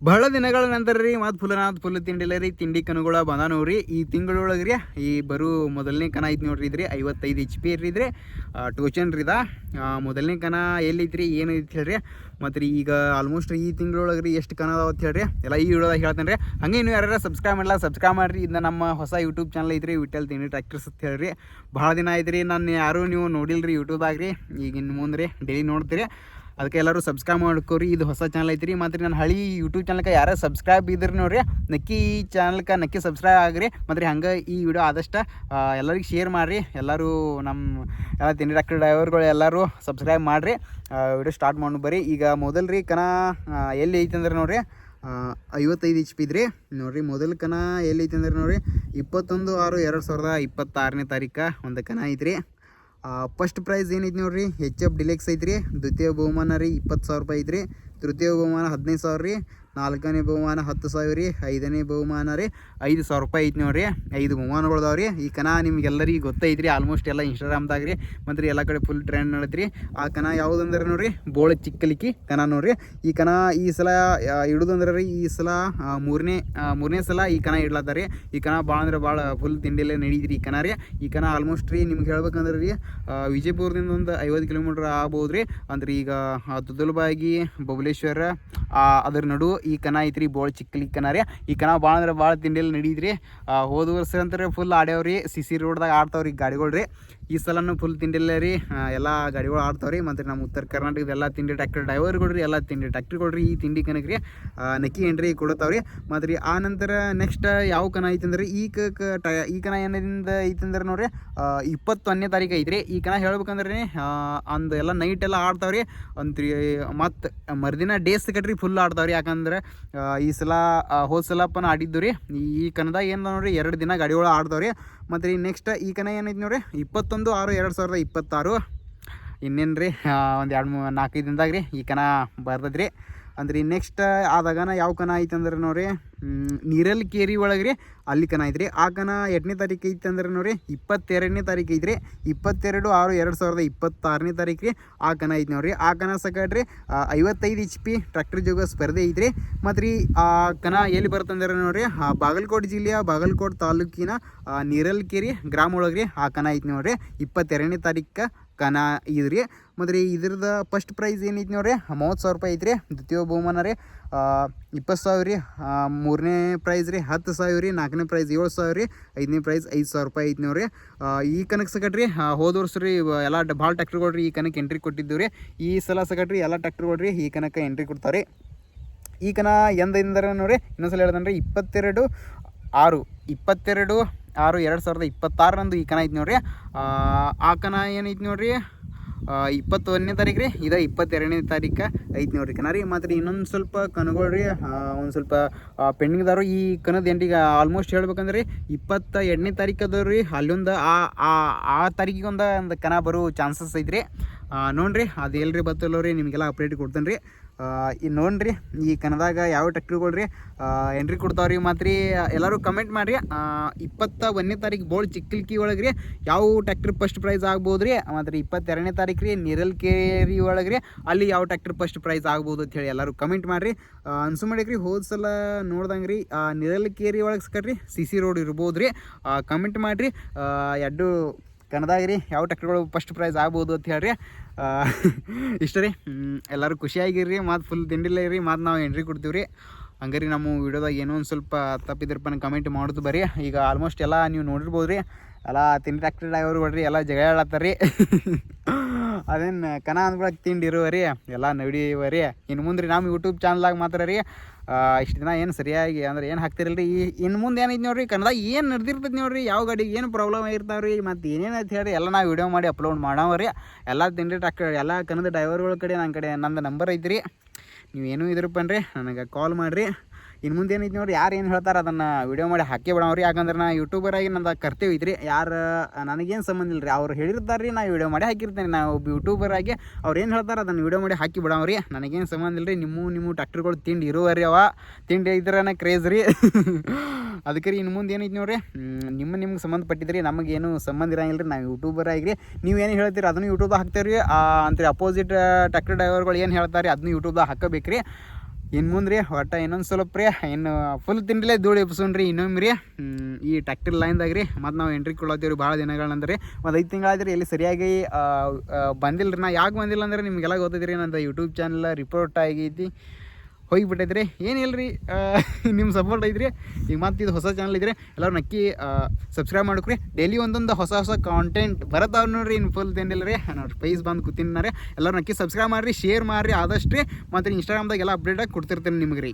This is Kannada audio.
ಬಹಳ ದಿನಗಳ ನಂತರ ರೀ ಮತ್ತು ಫುಲ್ ತಿಂಡಿಲ್ಲ ರೀ ತಿಂಡಿ ಕನುಗಳ ಬಂದ ನೋಡ್ರಿ ಈ ತಿಂಗಳೊಳಗೆ ರೀ ಈ ಬರೋ ಮೊದಲನೇ ಕನ ಐತಿ ನೋಡ್ರಿ ಇದ್ರಿ 55 HP ಇರ್ರಿದ್ರಿ ಟೋಚನ್ ರೀ ಮೊದಲನೇ ಕನ ಎಲ್ಲೈತ್ರಿ ಏನು ಐತಿ ಹೇಳ್ರಿ ಮತ್ತು ರೀ ಈಗ ಆಲ್ಮೋಸ್ಟ್ ಈ ತಿಂಗಳೊಳಗೆ ರೀ ಎಷ್ಟು ಕನ ಅದಾವ ಅಂತ ಹೇಳ್ರಿ ಎಲ್ಲ ಈ ವಿಡಿಯೋದಾಗ ಹೇಳ್ತೇನೆ ರೀ ಹಂಗೆ ನೀವು ಯಾರು ಸಬ್ಸ್ಕ್ರೈಬ್ ಮಾಡಲ್ಲ ಸಬ್ಸ್ಕ್ರೈಬ್ ಮಾಡಿರಿ ಇದು ನಮ್ಮ ಹೊಸ ಯೂಟ್ಯೂಬ್ ಚಾನಲ್ ಐತ್ರಿ ವಿಠಲ್ ತಿಂಡಿ ಟ್ರ್ಯಾಕ್ಟರ್ಸ್ ಅಂತ ಹೇಳ್ರಿ ಭಾಳ ದಿನ ಐತ್ರಿ ನಾನು ಯಾರು ನೀವು ನೋಡಿಲ್ರಿ ಯೂಟ್ಯೂಬ್ದಾಗ ರೀ ಈಗ ಇನ್ನು ಮುಂದೆ ರೀ ಡೈಲಿ ನೋಡ್ತೀರಿ ಅದಕ್ಕೆ ಎಲ್ಲರೂ ಸಬ್ಸ್ಕ್ರೈಬ್ ಮಾಡ್ಕೋರಿ ಇದು ಹೊಸ ಚಾನಲ್ ಐತ್ರಿ ಮತ್ತು ನನ್ನ ಹಳಿ ಯೂಟ್ಯೂಬ್ ಚಾನಲ್ಗೆ ಯಾರು ಸಬ್ಸ್ಕ್ರೈಬ್ ಇದ್ರಿ ನೋಡ್ರಿ ನಕ್ಕಿ ಈ ಚಾನಲ್ಗೆ ನಕ್ಕಿ ಸಬ್ಸ್ಕ್ರೈಬ್ ಆಗ್ರಿ ಮತ್ತು ಹಂಗೆ ಈ ವಿಡಿಯೋ ಆದಷ್ಟು ಎಲ್ಲರಿಗೆ ಶೇರ್ ಮಾಡಿರಿ ಎಲ್ಲರೂ ನಮ್ಮ ಎಲ್ಲ ತಿಂಡಿ ಟ್ರ್ಯಾಕ್ಟರ್ ಡ್ರೈವರ್ಗಳು ಎಲ್ಲರೂ ಸಬ್ಸ್ಕ್ರೈಬ್ ಮಾಡಿರಿ ವಿಡಿಯೋ ಸ್ಟಾರ್ಟ್ ಮಾಡಿ ಬರ್ರಿ ಈಗ ಮೊದಲು ರೀ ಕನ ಎಲ್ಲಿ ಐತೆ ಅಂದ್ರೆ ನೋಡ್ರಿ 55 HP ಇದ್ರಿ ನೋಡಿರಿ ಮೊದಲು ಕನ ಎಲ್ಲಿ ಐತೆ ಅಂದ್ರೆ ನೋಡಿರಿ 21/6/2026ನೇ ತಾರೀಕು ಒಂದು ಕನ ಐತ್ರಿ ಫಸ್ಟ್ ಪ್ರೈಸ್ ಏನೈತಿ ನೋಡ್ರಿ HF ಡಿಲೆಕ್ಸ್ ಐತ್ರಿ ದ್ವಿತೀಯ ಬಹುಮಾನ ರೀ 20,000 ರೂಪಾಯಿ ಐತ್ರಿ ತೃತೀಯ ಬಹುಮಾನ 15,000 ರೀ ನಾಲ್ಕನೇ ಬಹುಮಾನ 10,000 ರೀ ಐದನೇ ಬಹುಮಾನ ರೀ 5,000 ರೂಪಾಯಿ ಐತಿ ನೋಡ್ರಿ 5 ಬಹುಮಾನಗಳದಾವ ರೀ ಈ ಕನ ನಿಮ್ಗೆಲ್ಲರಿಗೆ ಗೊತ್ತೈತ್ರಿ ಆಲ್ಮೋಸ್ಟ್ ಎಲ್ಲ ಇನ್ಸ್ಟಾಗ್ರಾಮ್ದಾಗ ರೀ ಮತ್ತು ಎಲ್ಲ ಕಡೆ ಫುಲ್ ಟ್ರೆಂಡ್ ನಡೆದ್ರಿ ಆ ಕನ ಯಾವುದಂದ್ರೆ ನೋಡ್ರಿ ಬೋಳ ಚಿಕ್ಕಲಿಕ್ಕಿ ಕನ ನೋಡ್ರಿ ಈ ಕನ ಈ ಸಲ ಇಡೋದಂದ್ರೆ ರೀ ಈ ಸಲ ಮೂರನೇ ಸಲ ಈ ಕನ ಇಡ್ಲತ್ತಾರ ರೀ ಈ ಕನ ಭಾಳ ಅಂದ್ರೆ ಭಾಳ ಫುಲ್ ತಿಂಡಿಯಲ್ಲೇ ನಡೀದ್ರಿ ಈ ಕನ ರೀ ಈ ಕನ ಆಲ್ಮೋಸ್ಟ್ ರೀ ನಿಮ್ಗೆ ಹೇಳ್ಬೇಕಂದ್ರೆ ರೀ ವಿಜಯಪುರದಿಂದ ಒಂದು 50 ಕಿಲೋಮೀಟ್ರ್ ಆಗ್ಬೋದು ರೀ ಅಂದ್ರೆ ಈಗ ತುದಲ್ಬಾಗಿ ಬಬಲೇಶ್ವರ ಅದ್ರ ನಡು ಈ ಕನ ಐತ್ರಿ ಬೋಳ ಚಿಕ್ಕಲಿ ಕನ ರೀ ಈ ಕನ ಭಾಳ ಅಂದ್ರೆ ಭಾಳ ತಿಂಡಿಯಲ್ಲಿ ನಡೀದ್ರಿ ಹೋದ ವರ್ಷ ಅಂತಾರೆ ಫುಲ್ ಆಡ್ಯಾವ್ರಿ CC ರೋಡ್ದಾಗ ಆಡ್ತಾವ್ರಿ ಗಾಡಿಗಳು ರೀ ಈ ಸಲನೂ ಫುಲ್ ತಿಂಡಿಲ್ಲ ರೀ ಎಲ್ಲ ಗಾಡಿಗಳು ಆಡ್ತಾವ್ರಿ ಮತ್ತು ನಮ್ಮ ಉತ್ತರ ಕರ್ನಾಟಕದ ಎಲ್ಲ ತಿಂಡಿ ಟ್ರ್ಯಾಕ್ಟರ್ ಡ್ರೈವರ್ಗಳು ರೀ ಎಲ್ಲ ತಿಂಡಿ ಟ್ರ್ಯಾಕ್ಟರ್ಗಳು ರೀ ಈ ತಿಂಡಿ ಕನಕ್ಕೆ ರೀ ನಕ್ಕಿ ಎಂಟ್ರಿ ಕೊಡತಾವ್ರಿ ಮತ್ತು ರೀ ಆ ನಂತರ ನೆಕ್ಸ್ಟ್ ಯಾವ ಕನ ಐತಂದ್ರೆ ಈ ಕನ ಏನಿಂದ ಐತಂದ್ರೆ ನೋಡ್ರಿ 21ನೇ ತಾರೀಕು ಐತ್ರಿ ಈ ಕನ ಹೇಳ್ಬೇಕಂದ್ರೆ ಅಂದು ಎಲ್ಲ ನೈಟ್ ಎಲ್ಲ ಆಡ್ತಾವ್ರಿ ಅಂತ್ರಿ ಮತ್ತು ಮರುದಿನ ಡೇಸ್ ಕಟ್ರಿ ಫುಲ್ ಆಡ್ತಾವ್ರಿ ಯಾಕಂದ್ರೆ ಈ ಸಲ ಹೋದ ಸಲಪ್ಪನ ಆಡಿದ್ದು ರೀ ಈ ಕನದಾಗ ಏನು ನೋಡ್ರಿ 2 ದಿನ ಗಾಡಿಗಳು ಆಡ್ತಾವ್ರಿ ಮತ್ತು ರೀ ನೆಕ್ಸ್ಟ್ ಈ ಕನ ಏನೈತಿ ನೋಡ್ರಿ 21/6/2026 ಇನ್ನೇನು ರೀ ಒಂದು 2-4 ದಿನದಾಗ ರೀ ಈ ಕನ ಬರ್ತದ್ರಿ ಅಂದ್ರೆ ನೆಕ್ಸ್ಟ್ ಆದಾಗನ ಯಾವ ಕನ ಐತೆ ಅಂದ್ರೆ ನೋಡ್ರಿ ನೀರಲ್ಲಿ ಕೇರಿ ಒಳಗೆ ರೀ ಅಲ್ಲಿ ಕನ ಐತ್ರಿ ಆ ಕನ 8ನೇ ತಾರೀಕು ಐತೆ ಅಂದ್ರೆ ನೋಡ್ರಿ 22ನೇ ತಾರೀಕು ಐತ್ರಿ 22/6/2026ನೇ ತಾರೀಕು ರೀ ಆ ಕನ ಐತಿ ನೋಡ್ರಿ ಆ ಕನ ಸಕಡ್ರಿ 55 HP ಟ್ರ್ಯಾಕ್ಟರ್ ಜೋಗ ಸ್ಪರ್ಧೆ ಐತ್ರಿ ಮತ್ತು ರೀ ಆ ಕನ ಎಲ್ಲಿ ಬರ್ತಂದ್ರೆ ನೋಡ್ರಿ ಬಾಗಲಕೋಟೆ ಜಿಲ್ಲೆಯ ಬಾಗಲಕೋಟೆ ತಾಲೂಕಿನ ನೀರಲ್ಕೆರೆ ಗ್ರಾಮ ಒಳಗೆ ರೀ ಆ ಕನ ಐತಿ ನೋಡ್ರಿ 22ನೇ ತಾರೀಕು ಕನ ಇದ್ರಿ ಮತ್ತು ರೀ ಇದ್ರದ್ದು ಫಸ್ಟ್ ಪ್ರೈಸ್ ಏನೈತಿ ನೋಡ್ರಿ 30,000 ರೂಪಾಯಿ ಐತ್ರಿ ದ್ವಿತೀಯ ಬಹುಮಾನ ರೀ 20,000 ರೀ ಮೂರನೇ ಪ್ರೈಸ್ ರೀ 10,000 ರೀ ನಾಲ್ಕನೇ ಪ್ರೈಸ್ 7,000 ರೀ ಐದನೇ ಪ್ರೈಸ್ 5,000 ರೂಪಾಯಿ ಐತಿ ನೋಡ್ರಿ ಈ ಕನಕ್ಕೆ ಸಕಟ್ರಿ ಹೋದ ವರ್ಷ ರೀ ಎಲ್ಲ ಭಾಳ ಟ್ರ್ಯಾಕ್ಟರ್ಗಳು ರೀ ಈ ಕನಕ್ಕೆ ಎಂಟ್ರಿ ಕೊಟ್ಟಿದ್ದೀವಿ ರೀ ಈ ಸಲ ಸಕಟ್ರಿ ಎಲ್ಲ ಟ್ರ್ಯಾಕ್ಟರ್ಗಳು ರೀ ಈ ಕನಕ್ಕೆ ಎಂಟ್ರಿ ಕೊಡ್ತಾರೆ ಈ ಕನ ಎಂದ್ರೆ ನೋಡ್ರಿ ಇನ್ನೊಂದ್ಸಲ ಹೇಳ್ದನ್ರಿ 22/6/2026 ಈ ಕನ ಐತಿ ನೋಡ್ರಿ ಆ ಕನ ಏನೈತಿ ನೋಡ್ರಿ 21ನೇ ತಾರೀಕು ರೀ ಇದು 22ನೇ ತಾರೀಕು ಐತಿ ನೋಡ್ರಿ ಕನ ರೀ ಮತ್ತು ರೀ ಇನ್ನೊಂದು ಸ್ವಲ್ಪ ಕನಗಳು ರೀ ಒಂದು ಸ್ವಲ್ಪ ಪೆಂಡಿಂಗ್ದಾರು ಈ ಕನದ ಎಂಟಿಗೆ ಆಲ್ಮೋಸ್ಟ್ ಹೇಳ್ಬೇಕಂದ್ರೆ 22ನೇ ತಾರೀಕು ಅದಾವ ರೀ ಅಲ್ಲೊಂದು ಆ ತಾರೀಕಿಗೆ ಒಂದು ಕನ ಬರೋ ಚಾನ್ಸಸ್ ಐತ್ರಿ ನೋಡ್ರಿ ಅದು ಎಲ್ರಿ ಬತ್ತಲ್ಲೋ ರೀ ನಿಮಗೆಲ್ಲ ಅಪ್ಡೇಟ್ ಕೊಡ್ತೇನೆ ರೀ ಇನ್ನು ನೋಡ್ರಿ ಈ ಕನ್ನದಾಗ ಯಾವ ಟ್ರ್ಯಾಕ್ಟರ್ಗಳು ರೀ ಎಂಟ್ರಿ ಕೊಡ್ತಾವ್ರಿ ಮತ್ತು ರೀ ಎಲ್ಲರೂ ಕಮೆಂಟ್ ಮಾಡಿರಿ 21ನೇ ತಾರೀಕು ಬೋಳ್ ಚಿಕ್ಕಲ್ಕಿ ಒಳಗೆ ರೀ ಯಾವ ಟ್ರ್ಯಾಕ್ಟರ್ ಫಸ್ಟ್ ಪ್ರೈಸ್ ಆಗ್ಬೋದು ರೀ ಮತ್ತು ರೀ 22ನೇ ತಾರೀಕು ರೀ ನೀರಲ್ಕೆರೆ ಒಳಗೆ ರೀ ಅಲ್ಲಿ ಯಾವ ಟ್ರ್ಯಾಕ್ಟರ್ ಫಸ್ಟ್ ಪ್ರೈಸ್ ಆಗ್ಬೋದು ಅಂತ ಹೇಳಿ ಎಲ್ಲರೂ ಕಮೆಂಟ್ ಮಾಡಿರಿ ಅನ್ಸು ಮಾಡಿಕ್ರಿ ಹೋದ ಸಲ ನೋಡ್ದಂಗೆ ರೀ ನೀರಲ್ಕೆರೆ ಒಳಗೆ ಸಕಟ್ರಿ CC ರೋಡ್ ಇರ್ಬೋದು ರೀ ಕಮೆಂಟ್ ಮಾಡಿರಿ ಎರಡು ಕನ್ನದಾಗ ರೀ ಯಾವ ಟ್ರ್ಯಾಕ್ಟರ್ಗಳು ಫಸ್ಟ್ ಪ್ರೈಸ್ ಆಗ್ಬೋದು ಅಂತ ಹೇಳ್ರಿ ಇಷ್ಟ ರೀ ಎಲ್ಲರೂ ಖುಷಿಯಾಗಿರ್ರಿ ಮತ್ತು ಫುಲ್ ತಿಂಡಿಲ್ಲ ರೀ ಮತ್ತು ನಾವು ಎಂಟ್ರಿ ಕೊಡ್ತೀವಿ ರೀ ಹಂಗೆ ರೀ ನಮ್ಮ ವಿಡಿಯೋದಾಗ ಏನೋ ಒಂದು ಸ್ವಲ್ಪ ತಪ್ಪಿದ್ರಪ್ಪ ಕಮೆಂಟ್ ಮಾಡೋದು ಬರ್ರಿ ಈಗ ಆಲ್ಮೋಸ್ಟ್ ಎಲ್ಲ ನೀವು ನೋಡಿರ್ಬೋದು ರೀ ಎಲ್ಲ ತಿಂಡಿ ಟ್ರ್ಯಾಕ್ಟರ್ ಡ್ರೈವರ್ಗಳು ರೀ ಎಲ್ಲ ಜಗಳ ಹೇಳತ್ತಾರ ರೀ ಅದೇನು ಕನ ಅಂದ್ಕೊಳಕ್ಕೆ ತಿಂಡಿ ಇರುವರಿ ಎಲ್ಲ ನಡಿವರಿ ಇನ್ನು ಮುಂದೆ ರೀ ನಮ್ಮ ಯೂಟ್ಯೂಬ್ ಚಾನಲ್ದಾಗ ಮಾತ್ರ ರೀ ಇಷ್ಟು ದಿನ ಏನು ಸರಿಯಾಗಿ ಅಂದ್ರೆ ಏನು ಹಾಕ್ತಿರಲ್ಲ ರೀ ಇನ್ನು ಮುಂದೆ ಏನೈತಿ ನೋಡ್ರಿ ಕನ್ನಡ ಏನು ನಡೆದಿರ್ತೈತಿ ನೋಡ್ರಿ ಯಾವ ಗಾಡಿಗೆ ಏನು ಪ್ರಾಬ್ಲಮ್ ಆಗಿರ್ತಾವೆ ರೀ ಮತ್ತು ಏನೇನು ಅಂತ ಹೇಳಿ ಎಲ್ಲ ನಾವು ವಿಡಿಯೋ ಮಾಡಿ ಅಪ್ಲೋಡ್ ಮಾಡಾವ ರೀ ಎಲ್ಲ ತಿಂಡಿ ಟ್ರ್ಯಾಕ್ಟರ್ ಎಲ್ಲ ಕನ್ನಡ ಡ್ರೈವರ್ಗಳ ಕಡೆ ನನ್ನ ಕಡೆ ನಂದು ನಂಬರ್ ಐತಿ ರೀ ನೀವೇನೂ ಇದ್ರಪ್ಪನ್ರಿ ನನಗೆ ಕಾಲ್ ಮಾಡಿರಿ ಇನ್ನು ಮುಂದೆ ಏನೈತಿ ನೋಡ್ರಿ ಯಾರು ಏನು ಹೇಳ್ತಾರೆ ಅದನ್ನು ವಿಡಿಯೋ ಮಾಡಿ ಹಾಕಿ ಬಿಡೋವ್ರಿ ಯಾಕಂದ್ರೆ ನಾ ಯೂಟ್ಯೂಬರ್ ಆಗಿ ನಂದು ಕರ್ತವ್ಯ ಐತ್ರಿ ಯಾರು ನನಗೇನು ಸಂಬಂಧ ಇಲ್ಲ ರೀ ಅವ್ರು ಹೇಳಿರ್ತಾರೆ ರೀ ನಾ ವಿಡಿಯೋ ಮಾಡಿ ಹಾಕಿರ್ತೇನೆ ನಾವು ಒಬ್ಬ ಯೂಟ್ಯೂಬರ್ ಆಗಿ ಅವ್ರು ಏನು ಹೇಳ್ತಾರೆ ಅದನ್ನು ವಿಡಿಯೋ ಮಾಡಿ ಹಾಕಿ ಬಿಡೋವ್ರಿ ನನಗೇನು ಸಂಬಂಧ ಇಲ್ಲ ರೀ ನಿಮ್ಮ ಟ್ರ್ಯಾಕ್ಟರ್ಗಳು ತಿಂಡಿ ಇರುವರಿ ಅವ ತಿಂಡಿ ಇದ್ರೇ ಕ್ರೇಜ್ ರೀ ಅದಕ್ಕೆ ರೀ ಇನ್ನು ಮುಂದೆ ಏನೈತಿ ನೋಡ್ರಿ ನಿಮ್ಗೆ ಸಂಬಂಧಪಟ್ಟಿದ್ರಿ ನಮಗೇನು ಸಂಬಂಧ ಇರಂಗಿಲ್ಲ ರೀ ನಾವು ಯೂಟ್ಯೂಬರ್ ಆಗಿರಿ ನೀವೇನು ಹೇಳ್ತೀರಿ ಅದನ್ನು ಯೂಟ್ಯೂಬ್ದಾಗ ಹಾಕ್ತೇವೆ ರೀ ಅಂತೀರಿ ಅಪೋಸಿಟ್ ಟ್ರ್ಯಾಕ್ಟರ್ ಡ್ರೈವರ್ಗಳು ಏನು ಹೇಳ್ತಾರೆ ಅದನ್ನು ಯೂಟ್ಯೂಬ್ದಾಗ ಹಾಕಬೇಕು ರೀ ಇನ್ನು ಮುಂದೆ ರೀ ಒಟ್ಟು ಇನ್ನೊಂದು ಸ್ವಲ್ಪ ರೀ ಇನ್ನು ಫುಲ್ ತಿಂಡಲೇ ಧೂಳು ಎಬ್ಸೋಣ ರೀ ಇನ್ನೊಮ್ಮೆ ರೀ ಈ ಟ್ಯಾಕ್ಟರ್ ಲೈನ್ದಾಗ ರೀ ಮತ್ತು ನಾವು ಎಂಟ್ರಿ ಕೊಡತ್ತೀವಿ ರೀ ಭಾಳ ದಿನಗಳಂದ್ರೆ ಒಂದು 5 ತಿಂಗಳಾದ್ರೆ ಎಲ್ಲಿ ಸರಿಯಾಗಿ ಬಂದಿಲ್ಲ ರೀ. ನಾ ಯಾಕೆ ಬಂದಿಲ್ಲ ಅಂದ್ರೆ ನಿಮಗೆಲ್ಲ ಗೊತ್ತೈತಿ ರೀ, ನಂದು ಯೂಟ್ಯೂಬ್ ಚಾನಲ್ ರಿಪೋರ್ಟ್ ಆಗೈತಿ, ಹೋಗಿಬಿಟ್ಟೈತೆ ರೀ. ಏನಿಲ್ಲ ರೀ, ನಿಮ್ಮ ಸಪೋರ್ಟ್ ಐತ್ರಿ. ಈಗ ಮತ್ತು ಇದು ಹೊಸ ಚಾನಲ್ ಇದ್ರಿ, ಎಲ್ಲರೂ ನಕ್ಕಿ ಸಬ್ಸ್ಕ್ರೈಬ್ ಮಾಡ್ಕೊರಿ. ಡೈಲಿ ಒಂದೊಂದು ಹೊಸ ಕಾಂಟೆಂಟ್ ಬರತ್ತಾವ ನೋಡ್ರಿ. ಇನ್ನು ಫುಲ್ ತಿಂಡಿಲ್ಲ ರೀ, ನೋಡಿ ಪ್ರೈಸ್ ಬಂದು ಕೂತಿನ ರೀ. ಎಲ್ಲರೂ ನಕ್ಕಿ ಸಬ್ಸ್ಕ್ರೈಬ್ ಮಾಡಿರಿ, ಶೇರ್ ಮಾಡಿರಿ ಆದಷ್ಟು ರೀ. ಮತ್ತು ಇನ್ಸ್ಟಾಗ್ರಾಮ್ದಾಗ ಎಲ್ಲ ಅಪ್ಡೇಟಾಗಿ ಕೊಡ್ತಿರ್ತೀನಿ ನಿಮ್ಗೆ ರೀ.